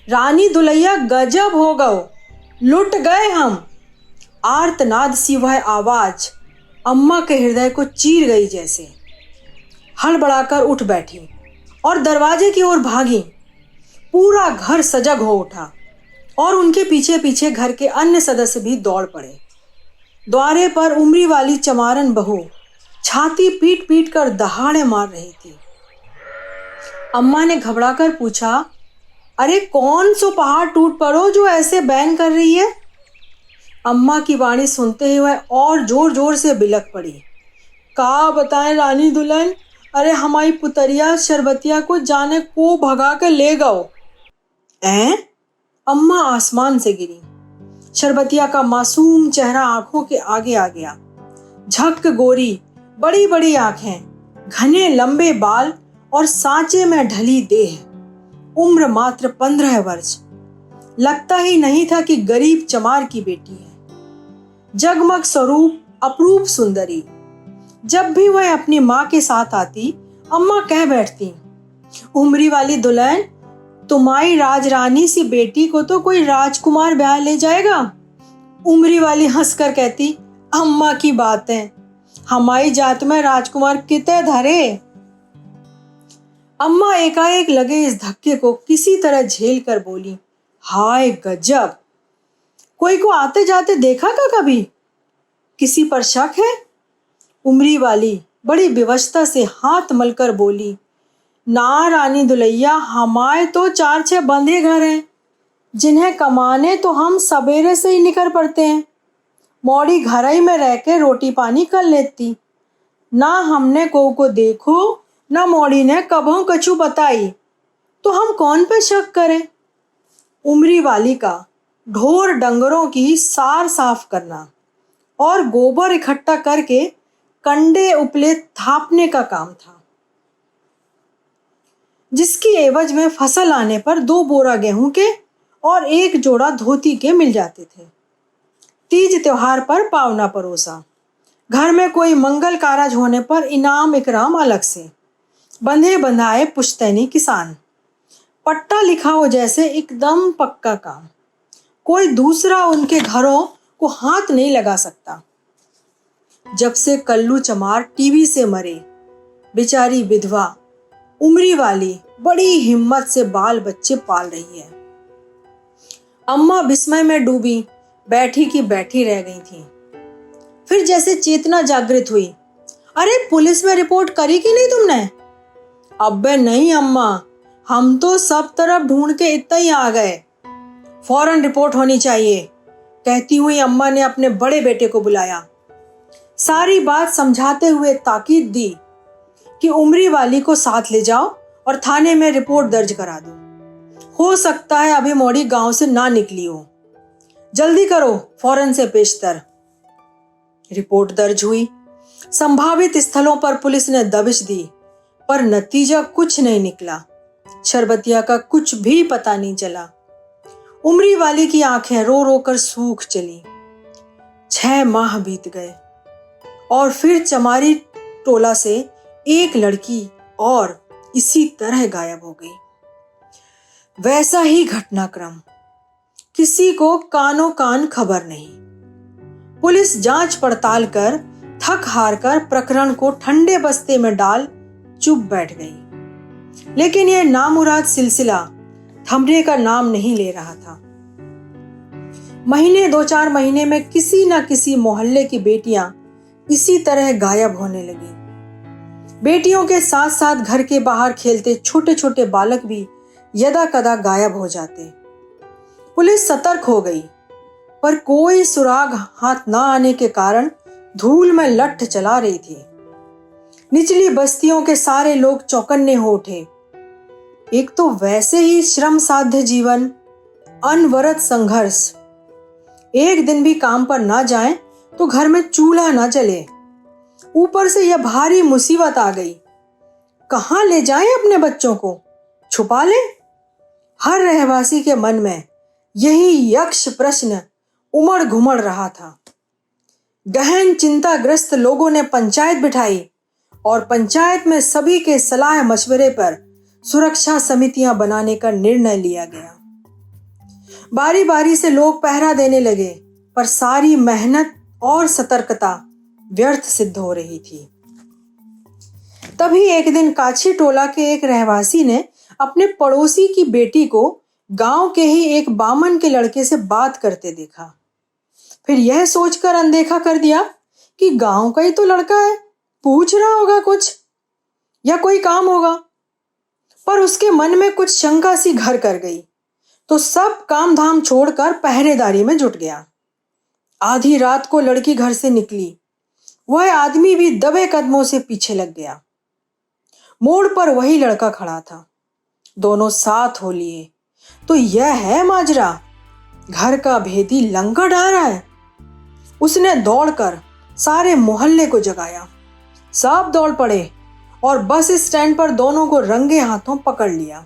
रानी दुलैया गजब हो गओ, लुट गए हम। आर्तनाद सी वह आवाज अम्मा के हृदय को चीर गई। जैसे हड़बड़ाकर उठ बैठी और दरवाजे की ओर भागी। पूरा घर सजग हो उठा और उनके पीछे पीछे घर के अन्य सदस्य भी दौड़ पड़े। द्वारे पर उम्री वाली चमारन बहू छाती पीट पीट कर दहाड़े मार रही थी। अम्मा ने घबराकर पूछा, अरे कौन सो पहाड़ टूट पड़ो जो ऐसे बैंग कर रही है? अम्मा की वाणी सुनते ही वह और जोर जोर से बिलक पड़ी। का बताएं रानी दुल्हन, अरे हमारी पुतरिया शरबतिया को जाने को भगा कर ले गओ। ऐं? अम्मा आसमान से गिरी। शरबतिया का मासूम चेहरा आंखों के आगे आ गया। झक गोरी, बड़ी बड़ी आंखें, घने लंबे बाल और सांचे में ढली देह। उम्र मात्र 15 वर्ष। लगता ही नहीं था कि गरीब चमार की बेटी है। जगमग स्वरूप, अपरूप सुंदरी। जब भी वह अपनी माँ के साथ आती, अम्मा कह बैठती, उम्री वाली दुल्हन, तुम्हारी राजरानी सी बेटी को तो कोई राजकुमार ब्याह ले जाएगा। उम्री वाली हंसकर कहती, अम्मा की बात है, हमारी जात में राजकुमार कितने धरे। अम्मा एकाएक लगे इस धक्के को किसी तरह झेल कर बोली, हाय गजब, कोई को आते जाते देखा का कभी? किसी पर शक है? उम्री वाली बड़ी विवशता से हाथ मलकर बोली, ना रानी दुलैया, हमारे तो 4-6 बंधे घर हैं, जिन्हें कमाने तो हम सवेरे से ही निकल पड़ते हैं। मौड़ी घर ही में रह के रोटी पानी कर लेती। ना हमने को देखो, ना मौड़ी ने कभों कछु बताई, तो हम कौन पे शक करें? उम्री वाली का ढोर डंगरों की सार साफ करना और गोबर इकट्ठा करके कंडे उपले थापने का काम था, जिसकी एवज में फसल आने पर 2 बोरा गेहूं के और 1 जोड़ा धोती के मिल जाते थे। तीज त्योहार पर पावना परोसा, घर में कोई मंगल कारज होने पर इनाम इकराम अलग से। बंधे बंधाए पुश्तैनी किसान, पट्टा लिखा हो जैसे एकदम पक्का काम। कोई दूसरा उनके घरों को हाथ नहीं लगा सकता। जब से कल्लू चमार टीवी से मरे, बेचारी विधवा उम्री वाली बड़ी हिम्मत से बाल बच्चे पाल रही है। अम्मा विस्मय में डूबी बैठी की बैठी रह गई थी। फिर जैसे चेतना जागृत हुई, अरे पुलिस में रिपोर्ट करी कि नहीं तुमने? अब्बे नहीं अम्मा, हम तो सब तरफ ढूंढ के इतना ही आ गए, फौरन रिपोर्ट होनी चाहिए। कहती हुई अम्मा ने अपने बड़े बेटे को बुलाया। सारी बात समझाते हुए ताकीद दी कि उम्री वाली को साथ ले जाओ और थाने में रिपोर्ट दर्ज करा दो। हो सकता है अभी मौड़ी गांव से ना निकली हो, जल्दी करो, फौरन से पेशतर। रिपोर्ट दर्ज हुई। संभावित स्थलों पर पुलिस ने दबिश दी, पर नतीजा कुछ नहीं निकला। शरबतिया का कुछ भी पता नहीं चला। उम्री वाली की आंखें रो रो कर सूख चली। 6 माह बीत गए और फिर चमारी टोला से एक लड़की और इसी तरह गायब हो गई। वैसा ही घटनाक्रम, किसी को कानो कान खबर नहीं। पुलिस जांच पड़ताल कर थक हार कर प्रकरण को ठंडे बस्ते में डाल चुप बैठ गई। लेकिन यह नामुराद सिलसिला थमने का नाम नहीं ले रहा था। महीने 2-4 महीने में किसी न किसी मोहल्ले की बेटियां इसी तरह गायब होने लगी। बेटियों के साथ साथ घर के बाहर खेलते छोटे छोटे बालक भी यदा कदा गायब हो जाते। पुलिस सतर्क हो गई, पर कोई सुराग हाथ न आने के कारण धूल में लठ चला रही थी। निचली बस्तियों के सारे लोग चौकन्ने हो उठे। एक तो वैसे ही श्रम साध्य जीवन, अनवरत संघर्ष, एक दिन भी काम पर ना जाएं तो घर में चूल्हा ना जले। ऊपर से यह भारी मुसीबत आ गई, कहां ले जाएं अपने बच्चों को, छुपा ले? हर रहवासी के मन में यही यक्ष प्रश्न उमड़ घुमड़ रहा था। गहन चिंताग्रस्त लोगों ने पंचायत बिठाई और पंचायत में सभी के सलाह मशवरे पर सुरक्षा समितियां बनाने का निर्णय लिया गया। बारी बारी से लोग पहरा देने लगे, पर सारी मेहनत और सतर्कता व्यर्थ सिद्ध हो रही थी। तभी एक दिन काछी टोला के एक रहवासी ने अपने पड़ोसी की बेटी को गांव के ही एक बामन के लड़के से बात करते देखा। फिर यह सोचकर अनदेखा कर दिया कि गांव का ही तो लड़का है, पूछ रहा होगा कुछ या कोई काम होगा। पर उसके मन में कुछ शंका सी घर कर गई, तो सब काम धाम छोड़कर पहरेदारी में जुट गया। आधी रात को लड़की घर से निकली, वह आदमी भी दबे कदमों से पीछे लग गया। मोड़ पर वही लड़का खड़ा था, दोनों साथ हो लिए। तो यह है माजरा, घर का भेदी लंका डा रहा है। उसने दौड़कर सारे मोहल्ले को जगाया। सब दौड़ पड़े और बस स्टैंड पर दोनों को रंगे हाथों पकड़ लिया।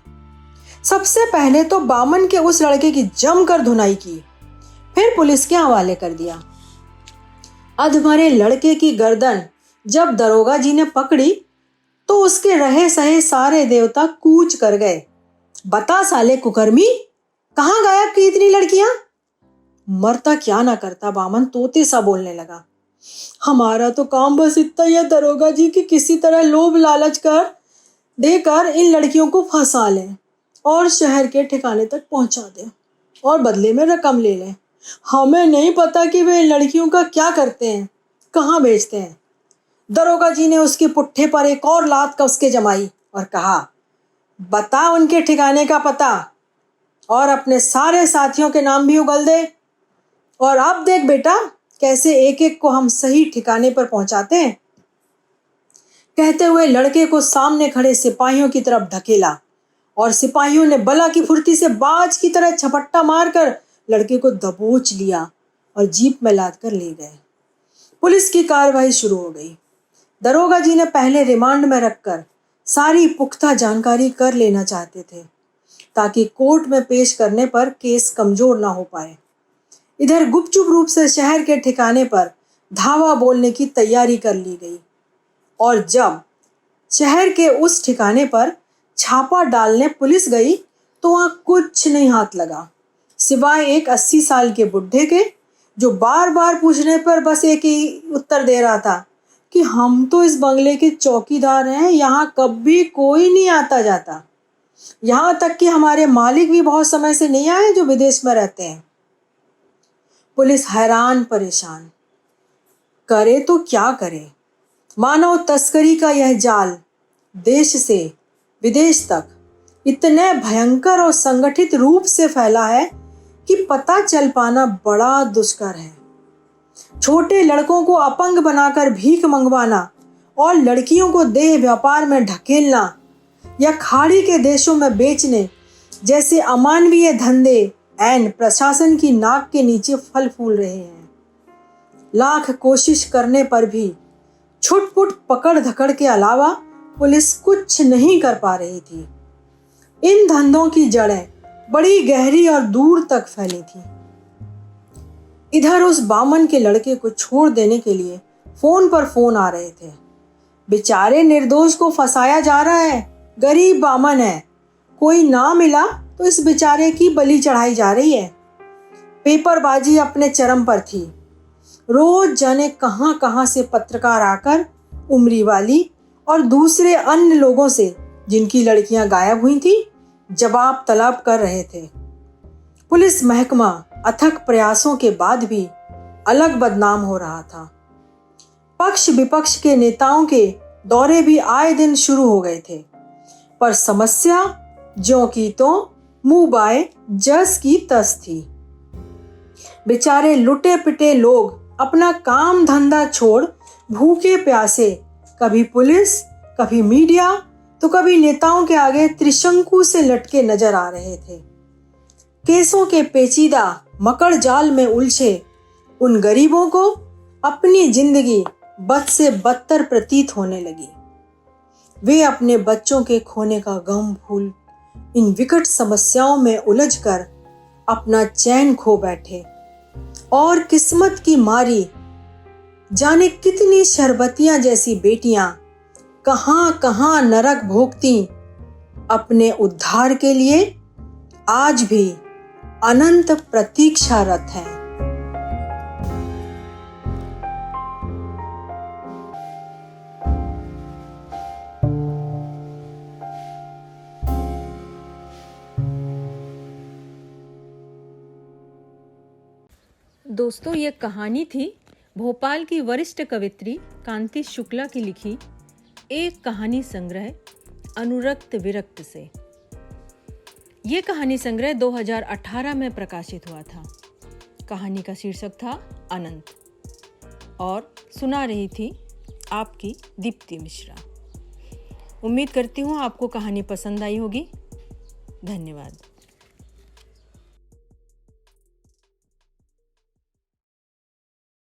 सबसे पहले तो बामन के उस लड़के की जमकर धुनाई की, फिर पुलिस के हवाले कर दिया। अधमरे लड़के की गर्दन जब दरोगा जी ने पकड़ी तो उसके रहे सहे सारे देवता कूच कर गए। बता साले कुकर्मी, कहाँ गायब की इतनी लड़कियां? मरता क्या ना करता बामन तोते सा बोलने लगा। हमारा तो काम बस इतना ही है दरोगा जी कि किसी तरह लोभ लालच कर देकर इन लड़कियों को फंसा लें और शहर के ठिकाने तक पहुंचा दें और बदले में रकम ले लें। हमें नहीं पता कि वे इन लड़कियों का क्या करते हैं, कहाँ बेचते हैं। दरोगा जी ने उसके पुट्ठे पर एक और लात कस के जमाई और कहा, बता उनके ठिकाने का पता और अपने सारे साथियों के नाम भी उगल दे। और अब देख बेटा कैसे एक एक को हम सही ठिकाने पर पहुंचाते हैं। कहते हुए लड़के को सामने खड़े सिपाहियों की तरफ धकेला और सिपाहियों ने बला की फुर्ती से बाज की तरह झपट्टा मारकर लड़के को दबोच लिया और जीप में लाद कर ले गए। पुलिस की कार्रवाई शुरू हो गई। दरोगा जी ने पहले रिमांड में रखकर सारी पुख्ता जानकारी कर लेना चाहते थे ताकि कोर्ट में पेश करने पर केस कमजोर ना हो पाए। इधर गुपचुप रूप से शहर के ठिकाने पर धावा बोलने की तैयारी कर ली गई और जब शहर के उस ठिकाने पर छापा डालने पुलिस गई तो वहां कुछ नहीं हाथ लगा, सिवाय एक 80 साल के बुढ़े के जो बार बार पूछने पर बस एक ही उत्तर दे रहा था कि हम तो इस बंगले के चौकीदार हैं, यहाँ कभी कोई नहीं आता जाता। यहाँ तक कि हमारे मालिक भी बहुत समय से नहीं आए जो विदेश में रहते हैं। पुलिस हैरान परेशान, करे तो क्या करे। मानव तस्करी का यह जाल देश से विदेश तक इतने भयंकर और संगठित रूप से फैला है कि पता चल पाना बड़ा दुष्कर है। छोटे लड़कों को अपंग बनाकर भीख मंगवाना और लड़कियों को देह व्यापार में ढकेलना या खाड़ी के देशों में बेचने जैसे अमानवीय धंधे ऐन प्रशासन की नाक के नीचे फल फूल रहे हैं। लाख कोशिश करने पर भी छुटपुट पकड़ धकड़ के अलावा पुलिस कुछ नहीं कर पा रही थी। इन धंधों की जड़ें बड़ी गहरी और दूर तक फैली थी। इधर उस बामन के लड़के को छोड़ देने के लिए फोन पर फोन आ रहे थे। बेचारे निर्दोष को फंसाया जा रहा है, गरीब बामन है, कोई ना मिला तो इस बेचारे की बलि चढ़ाई जा रही है। पेपरबाजी अपने चरम पर थी। रोज जाने कहां कहां से पत्रकार आकर उमरी वाली और दूसरे अन्य लोगों से जिनकी लड़कियां गायब हुई थी जवाब तलब कर रहे थे। पुलिस महकमा अथक प्रयासों के बाद भी अलग बदनाम हो रहा था। पक्ष विपक्ष के नेताओं के दौरे भी आए दिन शुरू हो गए थे, पर समस्या ज्यों की तो मुंह बाए जस की तस थी। बेचारे लुटे पिटे लोग अपना काम धंधा छोड़ भूखे प्यासे कभी पुलिस, कभी मीडिया तो कभी नेताओं के आगे त्रिशंकु से लटके नजर आ रहे थे। केसों के पेचीदा मकड़ जाल में उलझे उन गरीबों को अपनी जिंदगी बद से बदतर प्रतीत होने लगी। वे अपने बच्चों के खोने का गम भूल इन विकट समस्याओं में उलझकर अपना चैन खो बैठे और किस्मत की मारी जाने कितनी शरबतियां जैसी बेटियां कहां कहां नरक भोगती अपने उद्धार के लिए आज भी अनंत प्रतीक्षारत हैं। दोस्तों, ये कहानी थी भोपाल की वरिष्ठ कवित्री कांति शुक्ला की लिखी एक कहानी संग्रह अनुरक्त विरक्त से। ये कहानी संग्रह 2018 में प्रकाशित हुआ था। कहानी का शीर्षक था अनंत और सुना रही थी आपकी दीप्ति मिश्रा। उम्मीद करती हूँ आपको कहानी पसंद आई होगी। धन्यवाद।